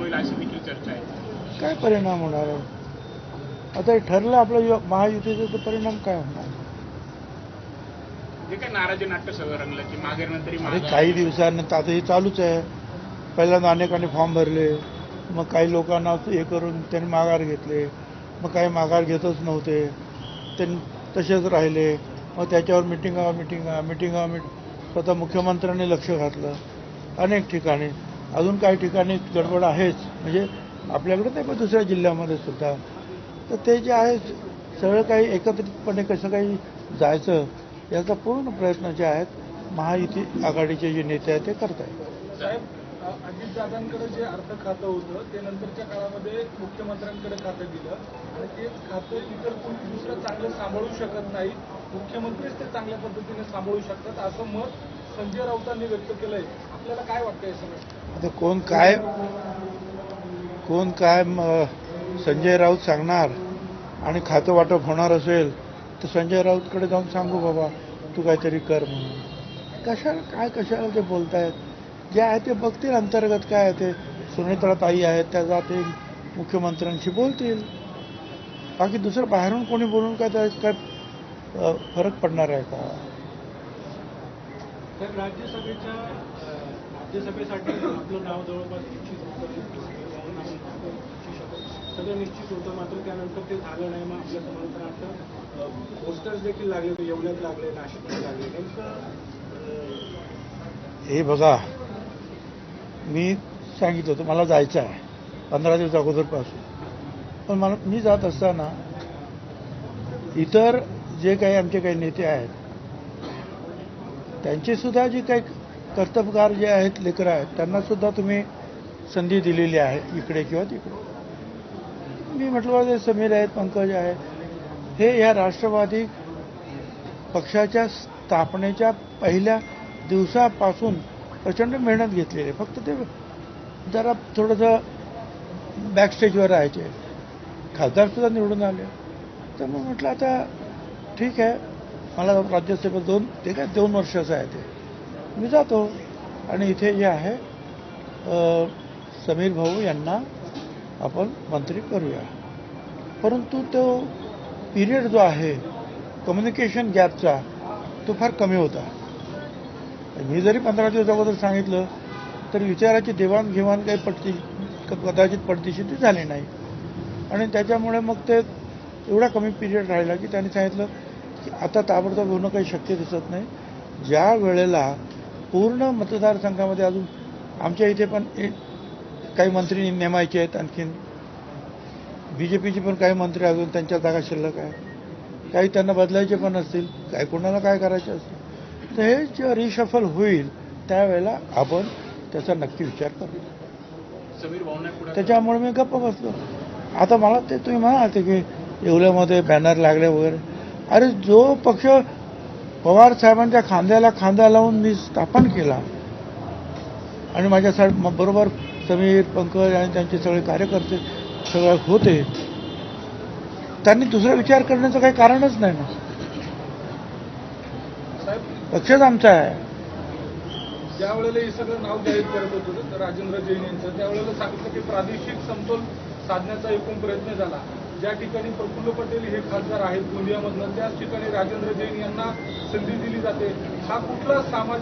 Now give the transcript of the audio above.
होईल अशी देखील चर्चा आहे. काय परिणाम होणार आहे? आता हे ठरलं आपलं महायुतीचं, तर परिणाम काय होणार? जे काय नाराजी नाट्य सगळं रंगलं की मागेनंतरही अरे काही दिवसानंतर आता हे चालूच आहे. पहिल्यांदा अनेकांनी फॉर्म भरले, मग काही लोकांना हे करून त्यांनी माघार घेतले, मग काही माघार घेतच नव्हते, त्यांनी तसेच राहिले. मग त्याच्यावर मिटिंगा स्वतः मुख्यमंत्र्यांनी लक्ष घातलं अनेक ठिकाणी. अजून काही ठिकाणी गडबड आहेच, म्हणजे आपल्याकडे नाही पण दुसऱ्या जिल्ह्यामध्ये सुद्धा. तर ते जे आहे सगळं काही एकत्रितपणे कसं काही जायचं याचा पूर्ण प्रयत्न जे आहेत महायुती आघाडीचे जे नेते आहेत ते करत आहेत. साहेब, अजितदादांकडे जे अर्थ खातं होतं ते नंतरच्या काळामध्ये मुख्यमंत्र्यांकडे खातं दिलं आणि ते खातं इतर कोणी दुसरं चांगलं सांभाळू शकत नाही, मुख्यमंत्रीच ते चांगल्या पद्धतीने सांभाळू शकतात असं मत संजय राऊतांनी व्यक्त केलंय. आपल्याला काय वाटतंय सगळं? आता कोण काय संजय राऊत सांगणार आणि खातं वाटप होणार असेल तर संजय राऊतकडे जाऊन सांगू बाबा तू काहीतरी कर म्हणून. कशाला ते बोलतायत? जे आहे ते बघतील अंतर्गत काय आहे ते. सुनेत्रा ताई आहेत त्या जातील मुख्यमंत्र्यांशी बोलतील. बाकी दुसरं बाहेरून कोणी बोलून काय फरक पडणार आहे का? राज्यसभेसाठी आपलं नाव जवळपास सगळं निश्चित होतं, मात्र त्यानंतर ते झालं नाही. मग आपल्या समांतर पोस्टर्स देखील लागले, येवल्यात लागले, नाशिकमध्ये लागले. नेमकं हे बघा, मी सांगितलं होतं मला जायचं आहे 15 दिवस अगोदरपासून, पण मी जात असताना इतर जे काही आमचे काही नेते आहेत त्यांची सुद्धा जी काही कर्तबगार जे आहेत लेकरं आहेत त्यांना सुद्धा तुम्ही संधी दिलेली आहे इकडे किंवा तिकडे. मी म्हटलं ते समीर आहेत, पंकज आहेत, हे या राष्ट्रवादी पक्षाच्या स्थापनेच्या पहिल्या दिवसापासून प्रचंड मेहनत घेतलेली आहे. फक्त ते जरा थोडंसं बॅकस्टेजवर राहायचे. खासदारसुद्धा निवडून आले. तर मग म्हटलं आता ठीक आहे, मला राज्यसभेत 2 वर्षाचं आहे ते, मी जातो आणि इथे जे आहे समीर भाऊ यांना आपण मंत्री करूया. परंतु तो पिरियड जो आहे कम्युनिकेशन गॅपचा तो फार कमी होता. मी जरी 15 दिवस अगोदर सांगितलं तर विचाराची देवाणघेवाण काही कदाचित पडदिशी झाली नाही आणि त्याच्यामुळे मग ते एवढा कमी पिरियड राहिला की त्यांनी सांगितलं की आता ताबडतोब होणं काही शक्य दिसत नाही. ज्या वेळेला पूर्ण मतदारसंघामध्ये अजून आमच्या इथे पण काही मंत्री नेमायचे आहेत, आणखीन BJPचे पण काही मंत्री अजून त्यांच्या जागा शिल्लक आहे, काही त्यांना बदलायचे पण असतील, काही कोणाला काय करायचे असतील. तर हे जे रिशफल होईल त्यावेळेला आपण त्याचा नक्की विचार करू. त्याच्यामुळे मी गप्प बसलो. आता मला ते तुम्ही म्हणाले की येवल्यामध्ये बॅनर लागले वगैरे, अरे जो पक्ष पवार साहेबांच्या खांद्याला खांदा लावून मी स्थापन केला आणि माझ्या बरोबर समीर, पंकज आणि त्यांचे सगळे कार्यकर्ते सगळे होते, त्यांनी दुसरा विचार करण्याचं काही कारणच नाही ना. पक्षच आमचा आहे. ज्या वेळेला हे सगळं नाव जाहीर करत होतं तर राजेंद्र जैन यांचं, त्यावेळेला सांगितलं की प्रादेशिक समतोल साधण्याचा एकूण प्रयत्न झाला. ज्या ठिकाणी प्रफुल्ल पटेल हे खासदार आहेत गोंदियामधनं, त्याच ठिकाणी राजेंद्र जैन यांना संधी दिली जाते. हा कुठला सामाजिक